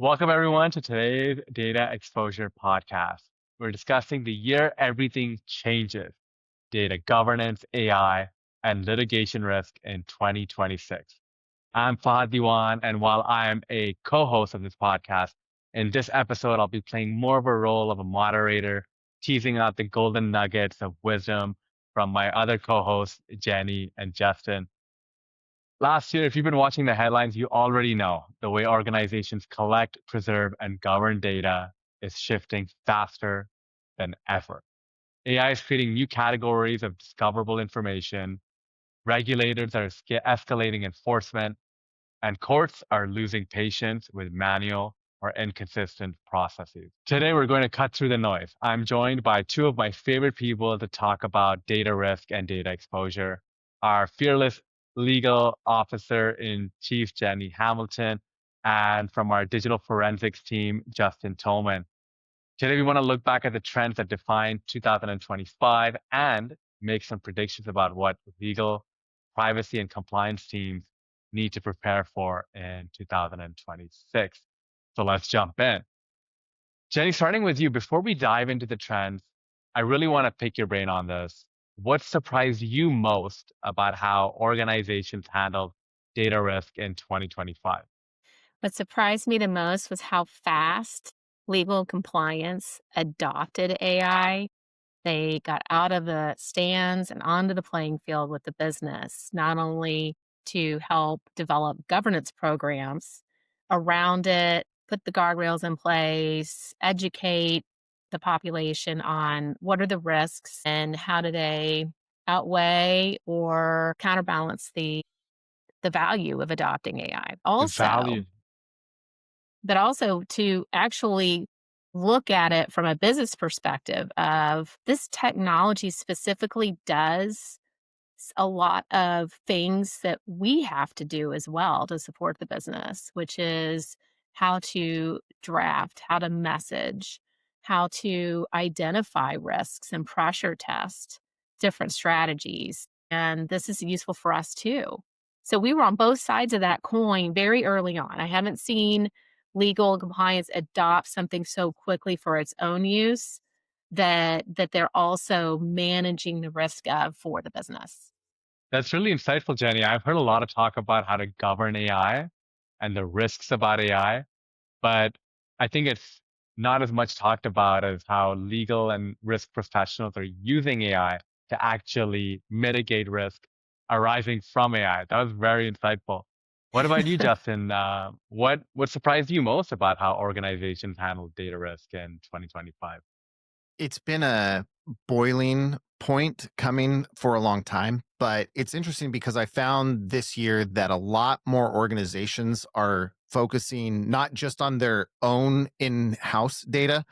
Welcome, everyone, to today's Data Exposure podcast. We're discussing the year everything changes: data governance, AI, and litigation risk in 2026. I'm Fahad Diwan, and while I'm a co host of this podcast, in this episode, I'll be playing more of a role of a moderator, teasing out the golden nuggets of wisdom from my other co hosts, Jenny and Justin. Last year, if you've been watching the headlines, you already know the way organizations collect, preserve, and govern data is shifting faster than ever. AI is creating new categories of discoverable information. Regulators are escalating enforcement, and courts are losing patience with manual or inconsistent processes. Today, we're going to cut through the noise. I'm joined by two of my favorite people to talk about data risk and data exposure: our fearless legal officer in chief, Jenny Hamilton, and from our digital forensics team, Justin Tolman. Today, we want to look back at the trends that defined 2025 and make some predictions about what legal, privacy, and compliance teams need to prepare for in 2026. So let's jump in. Jenny, starting with you, before we dive into the trends, I really want to pick your brain on this. What surprised you most about how organizations handled data risk in 2025? What surprised me the most was how fast legal compliance adopted AI. They got out of the stands and onto the playing field with the business, not only to help develop governance programs around it, put the guardrails in place, educate the population on what are the risks and how do they outweigh or counterbalance the value of adopting AI. The value. But also to actually look at it from a business perspective of this technology specifically does a lot of things that we have to do as well to support the business, which is how to draft, how to message, how to identify risks and pressure test different strategies. And this is useful for us too. So we were on both sides of that coin very early on. I haven't seen legal compliance adopt something so quickly for its own use that they're also managing the risk of for the business. That's really insightful, Jenny. I've heard a lot of talk about how to govern AI and the risks about AI, but I think it's not as much talked about as how legal and risk professionals are using AI to actually mitigate risk arising from AI. That was very insightful. What about you, Justin? What surprised you most about how organizations handle data risk in 2025? It's been a boiling point coming for a long time, but it's interesting because I found this year that a lot more organizations are focusing not just on their own in-house data,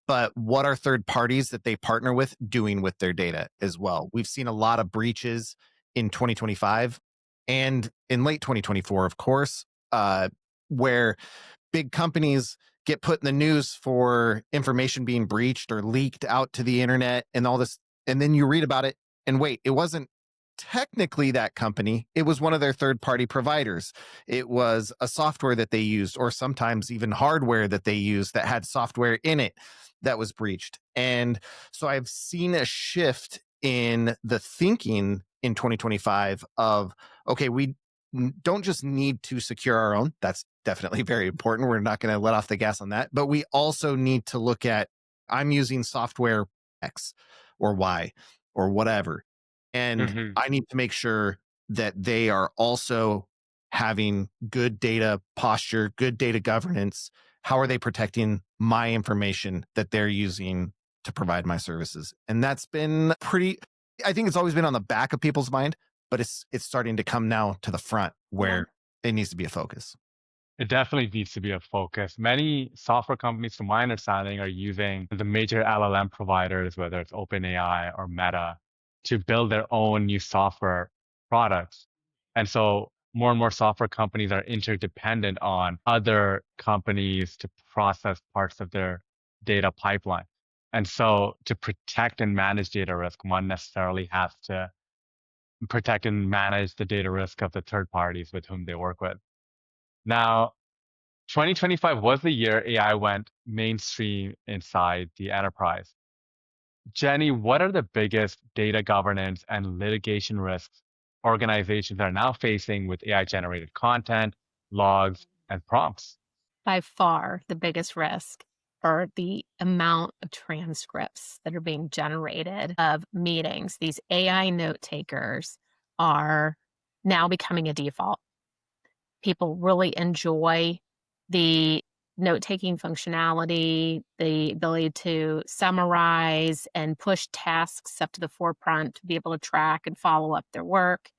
but what are third parties that they partner with doing with their data as well. We've seen a lot of breaches in 2025 and in late 2024, of course, where big companies get put in the news for information being breached or leaked out to the internet and all this. And then you read about it and wait, it wasn't technically that company. It was one of their third party providers. It was a software that they used, or sometimes even hardware that they used that had software in it that was breached. And so I've seen a shift in the thinking in 2025 of, okay, we don't just need to secure our own. That's definitely very important. We're not going to let off the gas on that. But we also need to look at, I'm using software X or Y or whatever. And Hmm. I need to make sure that they are also having good data posture, good data governance. How are they protecting my information that they're using to provide my services? And that's been pretty, I think it's always been on the back of people's mind, but it's starting to come now to the front where it needs to be a focus. It definitely needs to be a focus. Many software companies, from my understanding, are using the major LLM providers, whether it's OpenAI or Meta, to build their own new software products. And so more and more software companies are interdependent on other companies to process parts of their data pipeline. And so to protect and manage data risk, one necessarily has to protect and manage the data risk of the third parties with whom they work with. Now, 2025 was the year AI went mainstream inside the enterprise. Jenny, what are the biggest data governance and litigation risks organizations are now facing with AI generated content, logs, and prompts? By far, the biggest risk are the amount of transcripts that are being generated of meetings. These AI note takers are now becoming a default. People really enjoy the note-taking functionality, the ability to summarize and push tasks up to the forefront to be able to track and follow up their work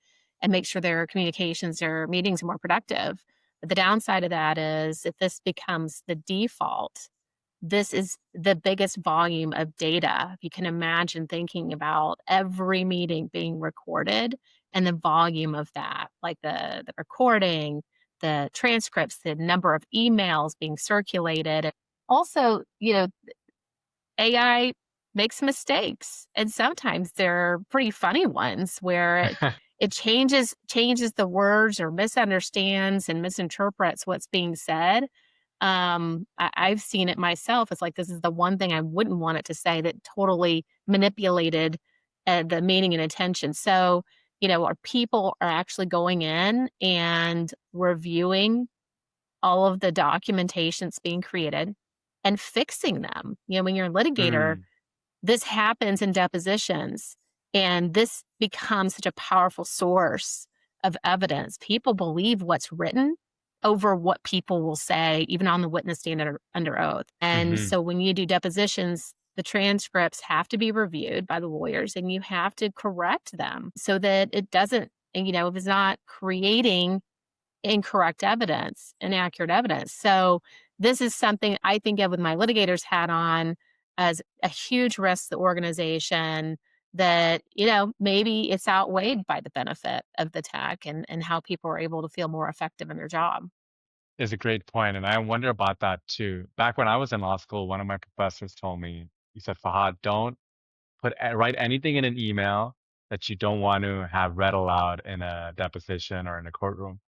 and make sure their communications or meetings are more productive. But the downside of that is if this becomes the default, this is the biggest volume of data. If you can imagine thinking about every meeting being recorded and the volume of that, like the recording, the transcripts, the number of emails being circulated. Also, AI makes mistakes, and sometimes they're pretty funny ones where it changes the words or misunderstands and misinterprets what's being said. I've seen it myself. It's like this is the one thing I wouldn't want it to say that totally manipulated the meaning and intention. So, our people are actually going in and reviewing all of the documentations being created and fixing them. When you're a litigator, Mm, this happens in depositions, and this becomes such a powerful source of evidence. People believe what's written over what people will say, even on the witness stand under oath. And mhm. so when you do depositions, the transcripts have to be reviewed by the lawyers and you have to correct them so that it doesn't, if it's not creating incorrect evidence, inaccurate evidence. So this is something I think of with my litigator's hat on as a huge risk to the organization that, maybe it's outweighed by the benefit of the tech and how people are able to feel more effective in their job. Is a great point, and I wonder about that too. Back when I was in law school, one of my professors told me, he said, Fahad, don't write anything in an email that you don't want to have read aloud in a deposition or in a courtroom.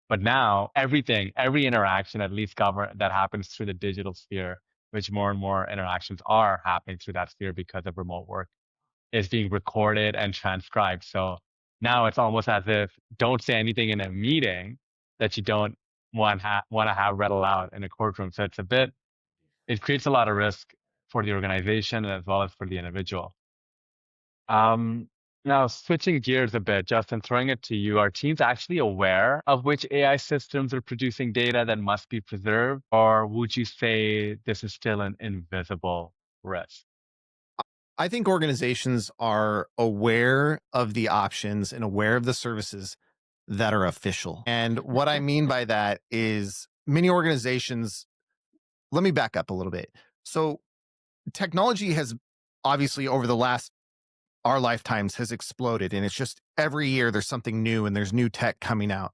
But now everything, every interaction, at least that happens through the digital sphere, which more and more interactions are happening through that sphere because of remote work, is being recorded and transcribed. So now it's almost as if don't say anything in a meeting that you don't want to have read aloud in a courtroom. So it creates a lot of risk for the organization as well as for the individual. Um, Now, switching gears a bit, Justin, throwing it to you, are teams actually aware of which AI systems are producing data that must be preserved, or would you say this is still an invisible risk? I think organizations are aware of the options and aware of the services that are official. And what I mean by that is many organizations, let me back up a little bit. So, technology has obviously over the last our lifetimes has exploded, and it's just every year there's something new and there's new tech coming out.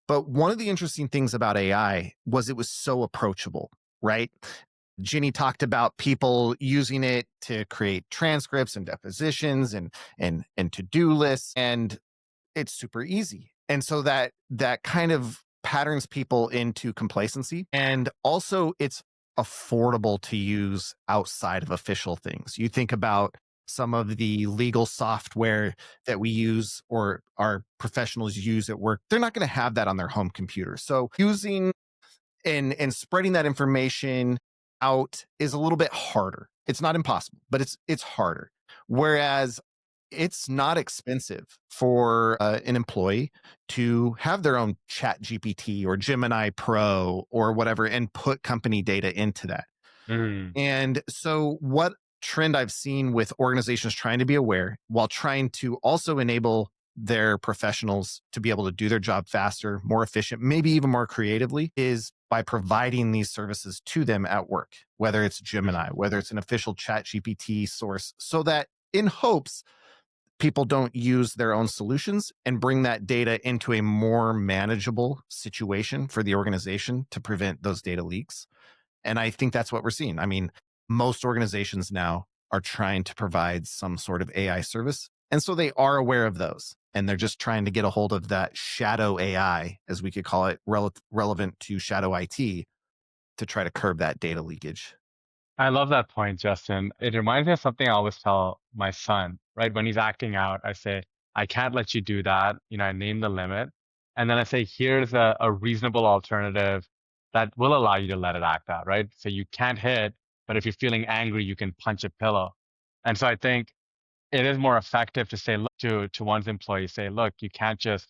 But one of the interesting things about AI was it was so approachable, right? Ginny talked about people using it to create transcripts and depositions and to-do lists, and it's super easy. And so that kind of patterns people into complacency. And also it's affordable to use outside of official things. You think about some of the legal software that we use or our professionals use at work, they're not going to have that on their home computer. So using and spreading that information out is a little bit harder. It's not impossible, but it's harder. Whereas it's not expensive for an employee to have their own chat GPT or Gemini Pro or whatever and put company data into that. Mm, And so, what trend I've seen with organizations trying to be aware while trying to also enable their professionals to be able to do their job faster, more efficient, maybe even more creatively, is by providing these services to them at work, whether it's Gemini, whether it's an official chat GPT source, so that in hopes people don't use their own solutions and bring that data into a more manageable situation for the organization to prevent those data leaks. And I think that's what we're seeing. I mean, most organizations now are trying to provide some sort of AI service. And so they are aware of those. And they're just trying to get a hold of that shadow AI, as we could call it, relevant to shadow IT, to try to curb that data leakage. I love that point, Justin. It reminds me of something I always tell my son, right? When he's acting out, I say, I can't let you do that. I name the limit. And then I say, here's a reasonable alternative that will allow you to let it act out, right? So you can't hit, but if you're feeling angry, you can punch a pillow. And so I think it is more effective to say, look, to one's employees, say, look, you can't just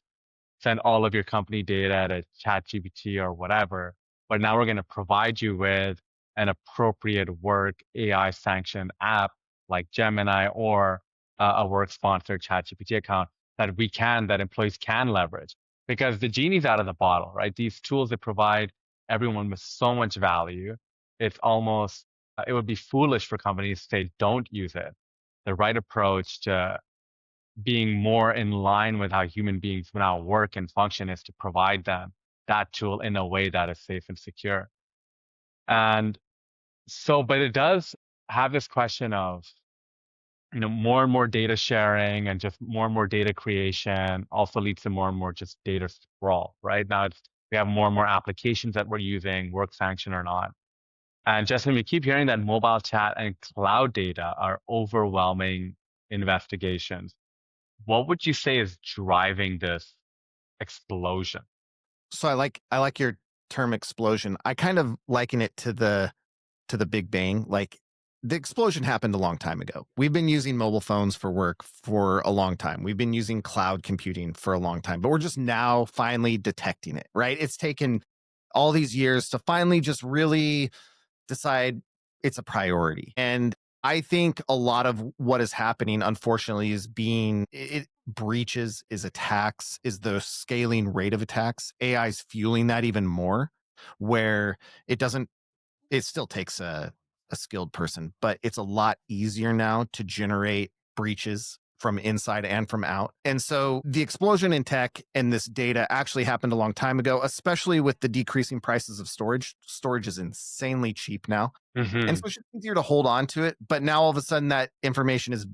send all of your company data to ChatGPT or whatever. But now we're going to provide you with an appropriate work AI sanctioned app like Gemini or a work sponsored ChatGPT account that employees can leverage because the genie's out of the bottle, right? These tools that provide everyone with so much value. It's almost, it would be foolish for companies to say, don't use it. The right approach to being more in line with how human beings now work and function is to provide them that tool in a way that is safe and secure. And so, but it does have this question of, more and more data sharing and just more and more data creation also leads to more and more just data sprawl, right? Now we have more and more applications that we're using, work sanction or not. And Justin, we keep hearing that mobile chat and cloud data are overwhelming investigations. What would you say is driving this explosion? So I like your term explosion. I kind of liken it to the Big Bang. Like the explosion happened a long time ago. We've been using mobile phones for work for a long time. We've been using cloud computing for a long time, but we're just now finally detecting it, right? It's taken all these years to finally just really decide it's a priority. And I think a lot of what is happening, unfortunately, is breaches, is attacks, is the scaling rate of attacks. AI is fueling that even more, where it still takes a skilled person, but it's a lot easier now to generate breaches from inside and from out. And so the explosion in tech and this data actually happened a long time ago, especially with the decreasing prices of storage. Storage is insanely cheap now. And so it's just easier to hold on to it. But now all of a sudden that information is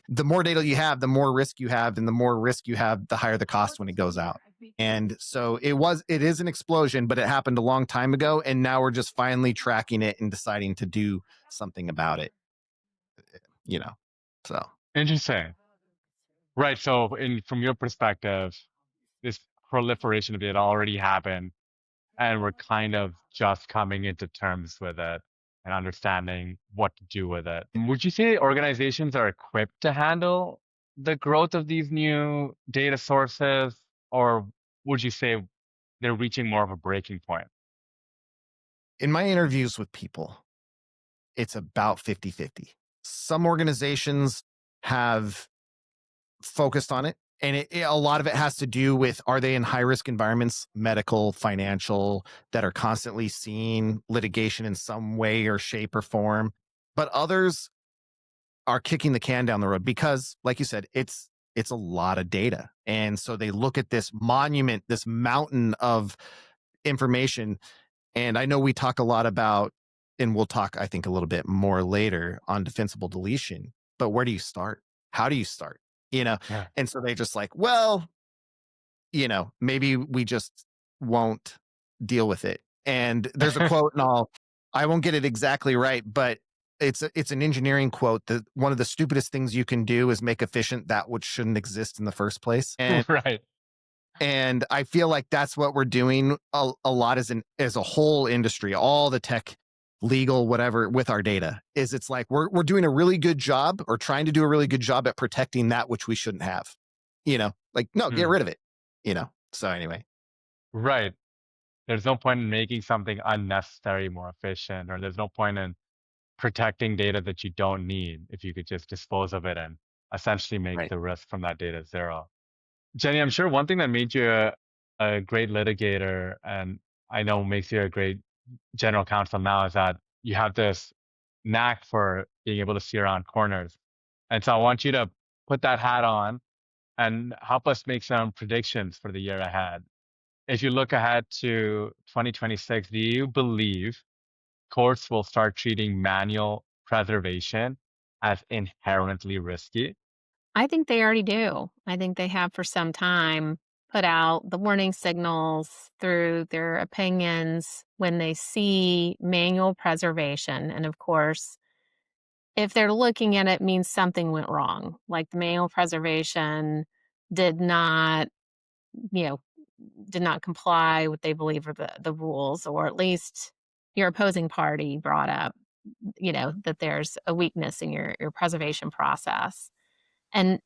the more data you have, the more risk you have, and the more risk you have, the higher the cost when it goes out. And so it is an explosion, but it happened a long time ago. And now we're just finally tracking it and deciding to do something about it, so. Interesting. Right. So from your perspective, this proliferation of it already happened and we're kind of just coming into terms with it and understanding what to do with it. Would you say organizations are equipped to handle the growth of these new data sources, or would you say they're reaching more of a breaking point? In my interviews with people, it's about 50-50. Some organizations have focused on it, and a lot of it has to do with, are they in high risk environments, medical, financial, that are constantly seeing litigation in some way or shape or form. But others are kicking the can down the road because, like you said, it's a lot of data. And so they look at this monument, this mountain of information. And I know we talk a lot about, and we'll talk, I think, a little bit more later on defensible deletion, but where do you start? How do you start? Yeah. And so they just like, well, maybe we just won't deal with it. And there's a quote, and I won't get it exactly right, but it's an engineering quote that one of the stupidest things you can do is make efficient that which shouldn't exist in the first place. And Right. And I feel like that's what we're doing a lot as a whole industry, all the tech, legal, whatever, with our data. It's like we're doing a really good job, or trying to do a really good job at protecting that which we shouldn't have. Get rid of it. So anyway. Right. There's no point in making something unnecessary more efficient, or there's no point in protecting data that you don't need if you could just dispose of it and essentially make the risk from that data zero. Jenny, I'm sure one thing that made you a great litigator, and I know makes you a great general counsel now, is that you have this knack for being able to see around corners. And so I want you to put that hat on and help us make some predictions for the year ahead. If you look ahead to 2026, do you believe courts will start treating manual preservation as inherently risky? I think they already do. I think they have for some time. put out the warning signals through their opinions when they see manual preservation. And of course, if they're looking at it, means something went wrong, like the manual preservation did not, you know, did not comply with they believe are the rules, or at least your opposing party brought up, that there's a weakness in your preservation process. And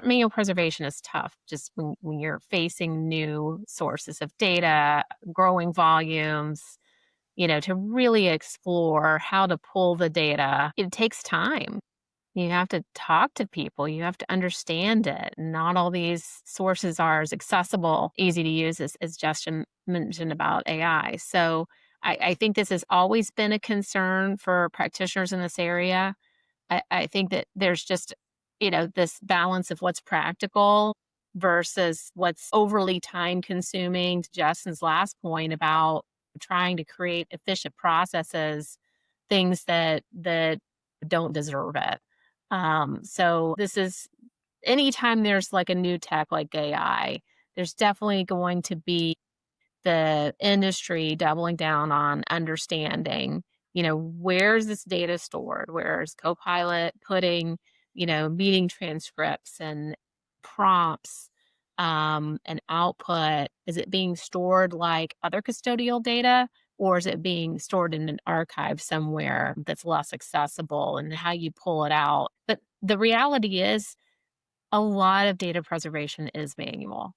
manual preservation is tough just when you're facing new sources of data, growing volumes, to really explore how to pull the data. It takes time. You have to talk to people. You have to understand it. Not all these sources are as accessible, easy to use as Justin mentioned about AI. So I think this has always been a concern for practitioners in this area. I think that there's just, this balance of what's practical versus what's overly time consuming. To Justin's last point about trying to create efficient processes, things that don't deserve it. So this is anytime there's like a new tech like AI, there's definitely going to be the industry doubling down on understanding, where's this data stored? Where's Copilot putting, meeting transcripts and prompts and output? Is it being stored like other custodial data? Or is it being stored in an archive somewhere that's less accessible, and how you pull it out? But the reality is, a lot of data preservation is manual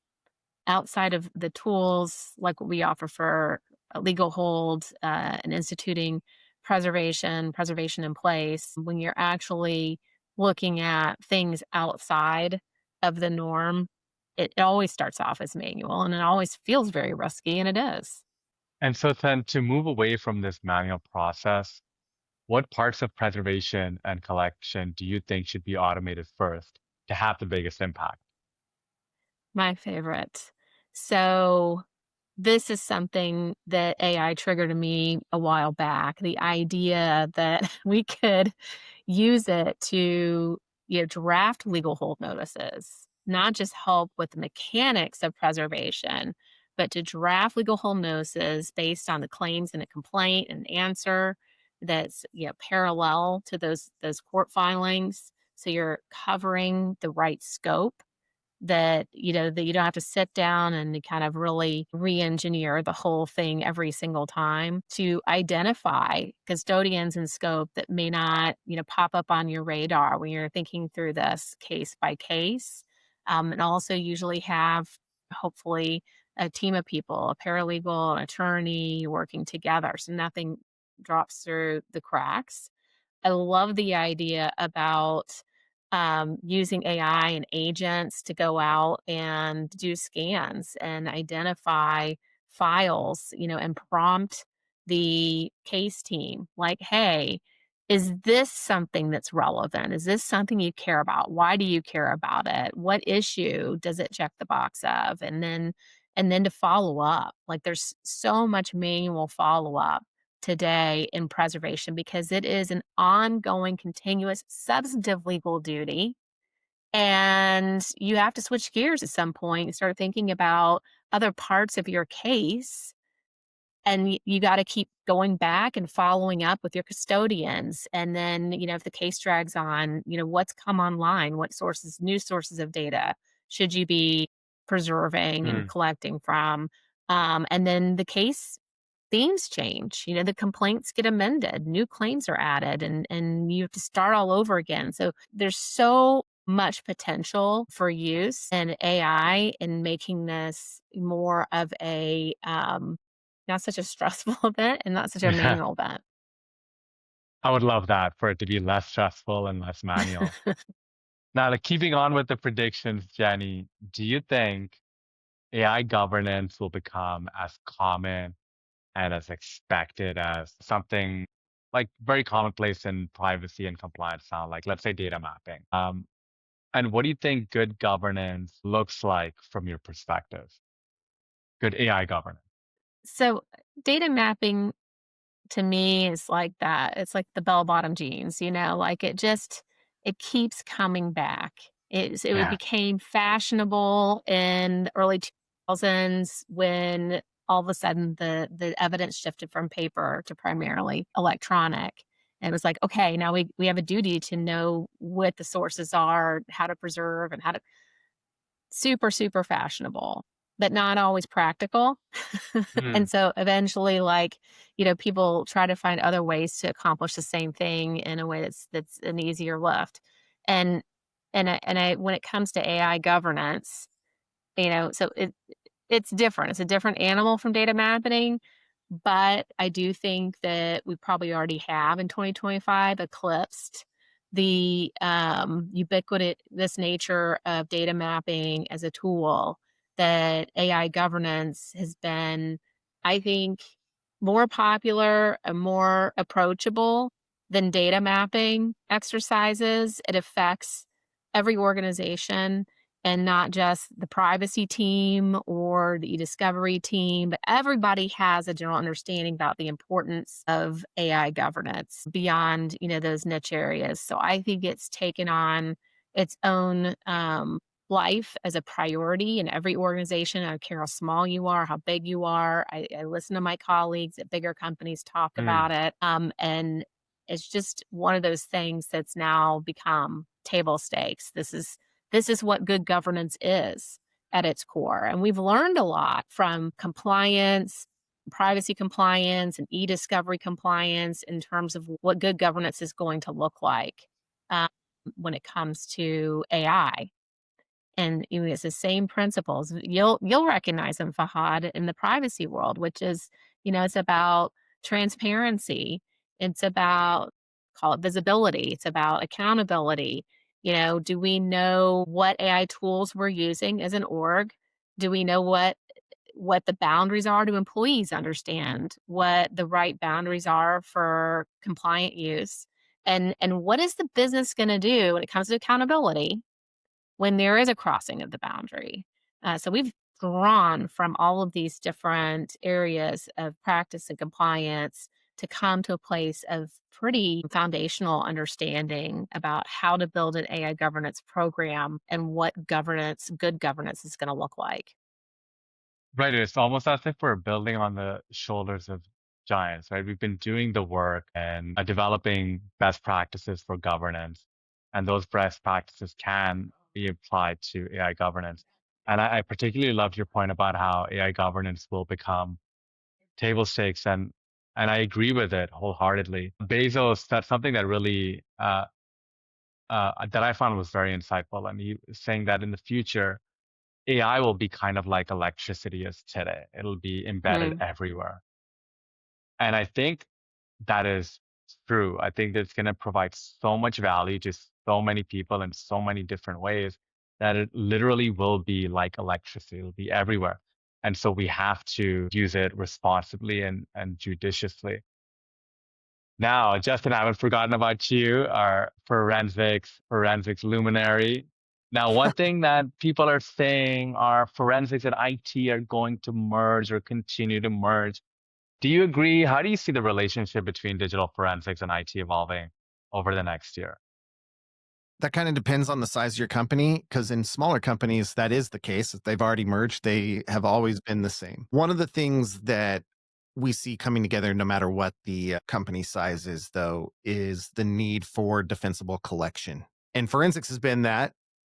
outside of the tools like what we offer for a legal hold and instituting preservation in place. When you're actually looking at things outside of the norm, it always starts off as manual, and it always feels very risky, and it is. And so then to move away from this manual process, what parts of preservation and collection do you think should be automated first to have the biggest impact? My favorite. So this is something that AI triggered in me a while back. The idea that we could use it to, draft legal hold notices, not just help with the mechanics of preservation, but to draft legal hold notices based on the claims in a complaint and answer that's, parallel to those court filings. So you're covering the right scope, that you don't have to sit down and kind of really re-engineer the whole thing every single time, to identify custodians in scope that may not, pop up on your radar when you're thinking through this case by case. And also usually have, hopefully, a team of people, a paralegal, an attorney working together, so nothing drops through the cracks. I love the idea about using AI and agents to go out and do scans and identify files, and prompt the case team like, hey, is this something that's relevant? Is this something you care about? Why do you care about it? What issue does it check the box of? And then to follow up. Like, there's so much manual follow up today in preservation because it is an ongoing, continuous, substantive legal duty. And you have to switch gears at some point and start thinking about other parts of your case. And you got to keep going back and following up with your custodians. And then, if the case drags on, what's come online, what sources, new sources of data should you be preserving and Hmm. collecting from? And then the case themes change, the complaints get amended, new claims are added, and you have to start all over again. So there's so much potential for use in AI in making this more of a not such a stressful event and not such a Yeah, manual event. I would love that for it to be less stressful and less manual. Now, like keeping on with the predictions, Jenny, do you think AI governance will become as common and as expected as something like very commonplace in privacy and compliance now, like let's say data mapping? And what do you think good governance looks like from your perspective? Good AI governance. So data mapping to me is like that. It's like the bell bottom jeans, like it keeps coming back. It Yeah. became fashionable in the early thousands when all of a sudden the evidence shifted from paper to primarily electronic. And it was like, okay, now we have a duty to know what the sources are, how to preserve, and how to super, super fashionable, but not always practical. And Mm, so eventually, like, people try to find other ways to accomplish the same thing in a way that's an easier lift. And when it comes to AI governance, so it's different. It's a different animal from data mapping, but I do think that we probably already have in 2025 eclipsed the ubiquitous nature of data mapping as a tool. That AI governance has been, I think, more popular and more approachable than data mapping exercises. It affects every organization and not just the privacy team or the e-discovery team, but everybody has a general understanding about the importance of AI governance beyond, those niche areas. So I think it's taken on its own life as a priority in every organization. I don't care how small you are, how big you are. I listen to my colleagues at bigger companies talk mm. about it. And it's just one of those things that's now become table stakes. This is what good governance is at its core. And we've learned a lot from compliance, privacy compliance, and e discovery compliance in terms of what good governance is going to look like um, when it comes to AI. And it's the same principles. You'll recognize them, Fahad, in the privacy world, which is, it's about transparency. It's about, call it visibility. It's about accountability. Do we know what AI tools we're using as an org? Do we know what the boundaries are? Do employees understand what the right boundaries are for compliant use? And what is the business going to do when it comes to accountability when there is a crossing of the boundary? So we've drawn from all of these different areas of practice and compliance to come to a place of pretty foundational understanding about how to build an AI governance program and what good governance is going to look like. Right. It's almost as if we're building on the shoulders of giants, right? We've been doing the work and developing best practices for governance. And those best practices can be applied to AI governance. And I particularly loved your point about how AI governance will become table stakes. And I agree with it wholeheartedly. Bezos said something that really, that I found was very insightful. And he was saying that in the future, AI will be kind of like electricity is today. It'll be embedded Mm. everywhere. And I think that is true. I think that it's going to provide so much value to so many people in so many different ways that it literally will be like electricity. It'll be everywhere. And so we have to use it responsibly and judiciously. Now, Justin, I haven't forgotten about you, our forensics luminary. Now, one thing that people are saying are forensics and IT are going to merge or continue to merge. Do you agree? How do you see the relationship between digital forensics and IT evolving over the next year? That kind of depends on the size of your company, because in smaller companies, that is the case. If they've already merged, they have always been the same. One of the things that we see coming together, no matter what the company size is, though, is the need for defensible collection. And forensics has been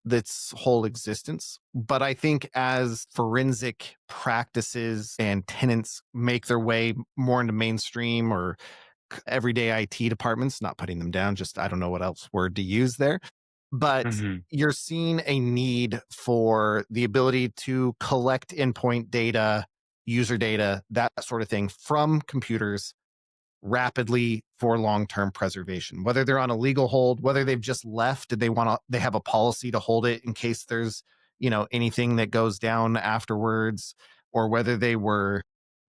that's whole existence. But I think as forensic practices and tenants make their way more into mainstream or everyday IT departments, not putting them down, just I don't know what else word to use there. But Hmm. you're seeing a need for the ability to collect endpoint data, user data, that sort of thing from computers rapidly for long-term preservation. Whether they're on a legal hold, whether they've just left, they have a policy to hold it in case there's, anything that goes down afterwards, or whether they were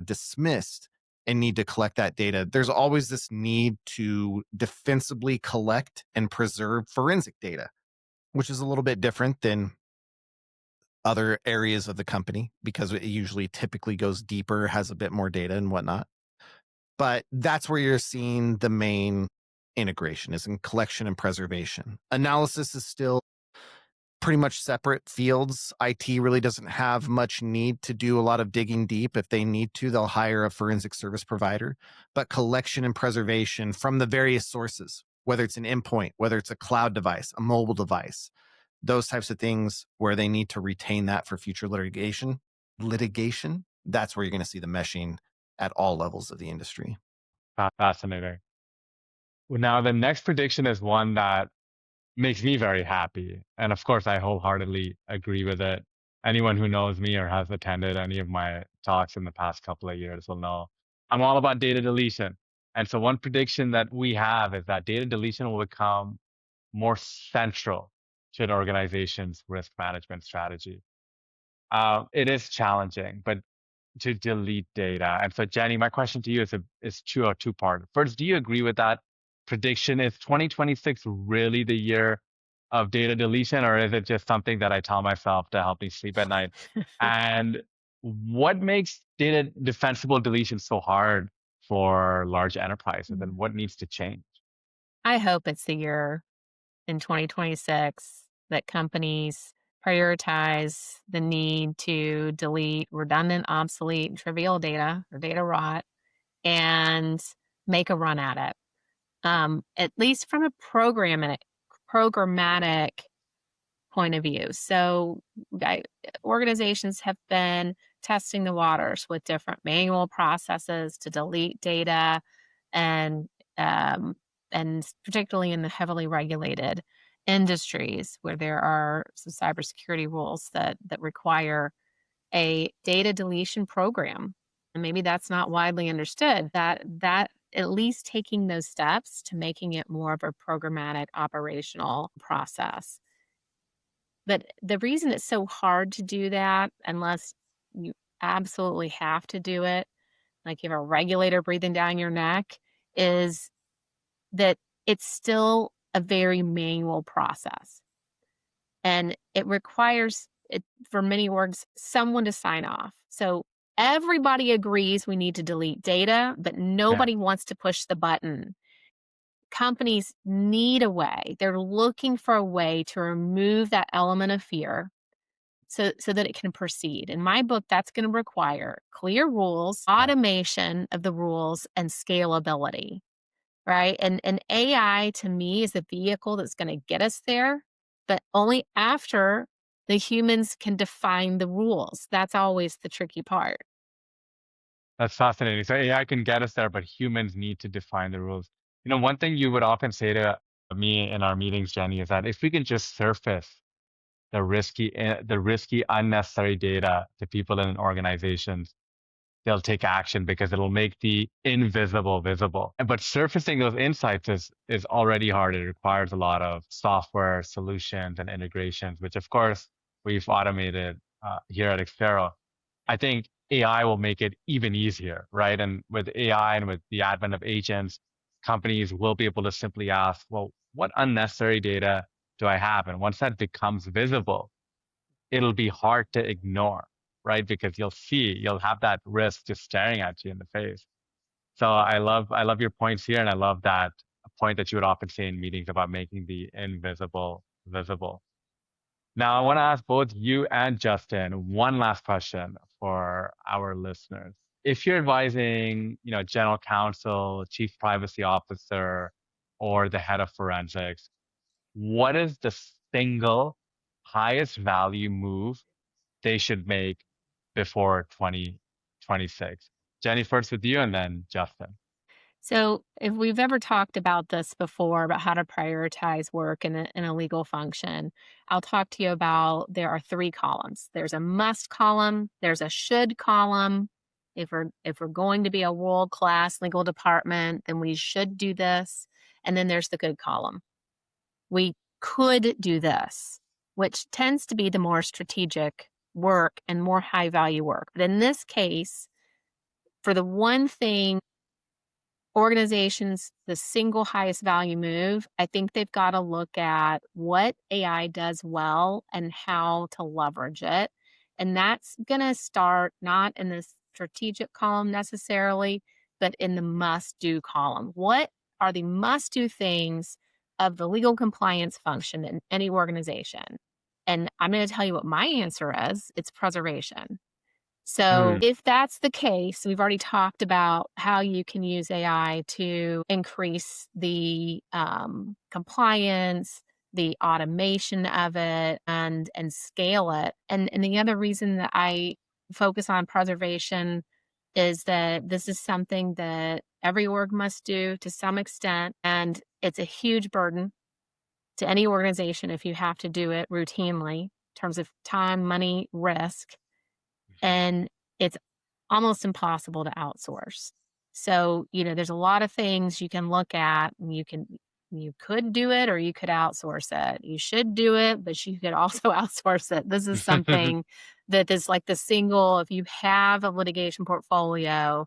dismissed and need to collect that data. There's always this need to defensively collect and preserve forensic data, which is a little bit different than other areas of the company because it usually typically goes deeper, has a bit more data and whatnot. But that's where you're seeing the main integration is in collection and preservation. Analysis is still pretty much separate fields. IT really doesn't have much need to do a lot of digging deep. If they need to, they'll hire a forensic service provider. But collection and preservation from the various sources, whether it's an endpoint, whether it's a cloud device, a mobile device, those types of things where they need to retain that for future litigation, that's where you're going to see the meshing at all levels of the industry. Fascinating. Well, now, the next prediction is one that makes me very happy. And of course, I wholeheartedly agree with it. Anyone who knows me or has attended any of my talks in the past couple of years will know I'm all about data deletion. And so, one prediction that we have is that data deletion will become more central to an organization's risk management strategy. It is challenging, but to delete data. And so, Jenny, my question to you is two-part. First, do you agree with that prediction? Is 2026 really the year of data deletion, or is it just something that I tell myself to help me sleep at night? And what makes data defensible deletion so hard for large enterprises, and what needs to change? I hope it's the year in 2026 that companies prioritize the need to delete redundant, obsolete, and trivial data or data rot and make a run at it. At least from a programmatic point of view. So organizations have been testing the waters with different manual processes to delete data and and particularly in the heavily regulated industries where there are some cybersecurity rules that require a data deletion program. And maybe that's not widely understood. That at least taking those steps to making it more of a programmatic operational process. But the reason it's so hard to do that, unless you absolutely have to do it, like you have a regulator breathing down your neck, is that it's still a very manual process. And it requires, for many orgs, someone to sign off. So everybody agrees we need to delete data, but nobody wants to push the button. Companies need a way. They're looking for a way to remove that element of fear so that it can proceed. In my book, that's going to require clear rules, automation of the rules, and scalability, right? And AI, to me, is the vehicle that's going to get us there, but only after the humans can define the rules. That's always the tricky part. That's fascinating. So AI can get us there, but humans need to define the rules. One thing you would often say to me in our meetings, Jenny, is that if we can just surface the risky, unnecessary data to people in organizations, they'll take action because it'll make the invisible visible. But surfacing those insights is already hard. It requires a lot of software solutions and integrations, which of course we've automated here at Xero. I think AI will make it even easier, right? And with AI and with the advent of agents, companies will be able to simply ask, well, what unnecessary data do I have? And once that becomes visible, it'll be hard to ignore, right? Because you'll have that risk just staring at you in the face. So I love your points here, and I love that point that you would often say in meetings about making the invisible visible. Now, I want to ask both you and Justin one last question for our listeners. If you're advising, general counsel, chief privacy officer, or the head of forensics, what is the single highest value move they should make before 2026? Jenny, first with you, and then Justin. So, if we've ever talked about this before, about how to prioritize work in a legal function, I'll talk to you about there are three columns. There's a must column, there's a should column. If we're going to be a world-class legal department, then we should do this. And then there's the good column. We could do this, which tends to be the more strategic work and more high-value work. But in this case, for the one thing organizations, the single highest value move, I think they've got to look at what AI does well and how to leverage it. And that's going to start not in the strategic column necessarily, but in the must do column. What are the must do things of the legal compliance function in any organization? And I'm going to tell you what my answer is. It's preservation. So, Mm. if that's the case, we've already talked about how you can use AI to increase the compliance, the automation of it, and scale it. And the other reason that I focus on preservation is that this is something that every org must do to some extent, and it's a huge burden to any organization if you have to do it routinely in terms of time, money, risk, and it's almost impossible to outsource. So, there's a lot of things you can look at. And you could do it or you could outsource it. You should do it, but you could also outsource it. This is something that is like if you have a litigation portfolio,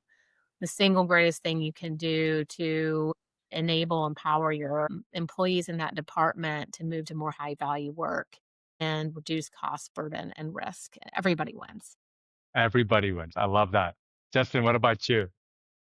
the single greatest thing you can do to empower your employees in that department to move to more high value work and reduce cost burden and risk. Everybody wins. Everybody wins. I love that. Justin, what about you?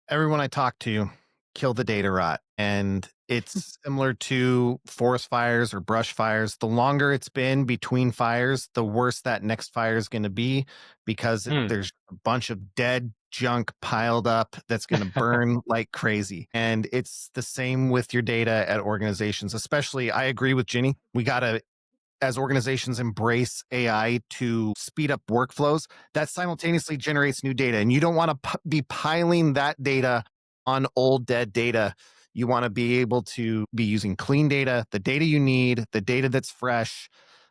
Everyone I talk to, kill the data rot. And it's similar to forest fires or brush fires. The longer it's been between fires, the worse that next fire is going to be, because there's a bunch of dead junk piled up that's going to burn like crazy. And it's the same with your data at organizations. Especially, I agree with Ginny. We got to, as organizations embrace AI to speed up workflows, that simultaneously generates new data. And you don't want to be piling that data on old dead data. You want to be able to be using clean data, the data you need, the data that's fresh,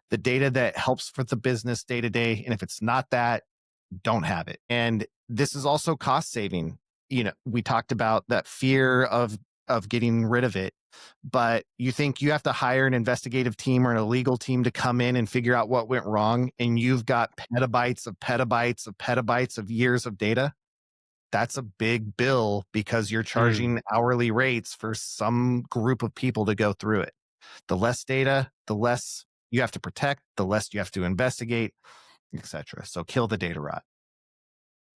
the data that helps for the business day to day. And if it's not that, don't have it. And this is also cost saving. We talked about that fear of getting rid of it, but you think you have to hire an investigative team or a legal team to come in and figure out what went wrong, and you've got petabytes of petabytes of petabytes of years of data. That's a big bill because you're charging hourly rates for some group of people to go through it. The less data, the less you have to protect, the less you have to investigate, etc. So kill the data rot.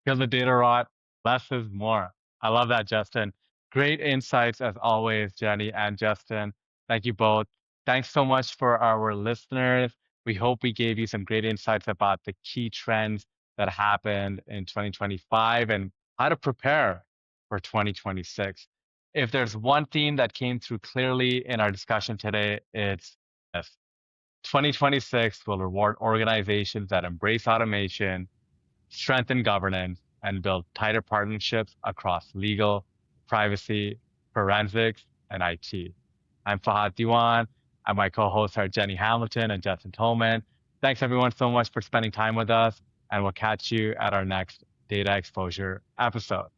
Kill the data rot. Less is more. I love that, Justin. Great insights as always, Jenny and Justin. Thank you both. Thanks so much for our listeners. We hope we gave you some great insights about the key trends that happened in 2025 and how to prepare for 2026. If there's one theme that came through clearly in our discussion today, it's this. 2026 will reward organizations that embrace automation, strengthen governance, and build tighter partnerships across legal, privacy, forensics, and IT. I'm Fahad Diwan, and my co-hosts are Jenny Hamilton and Justin Tolman. Thanks everyone so much for spending time with us, and we'll catch you at our next Data Exposure episode.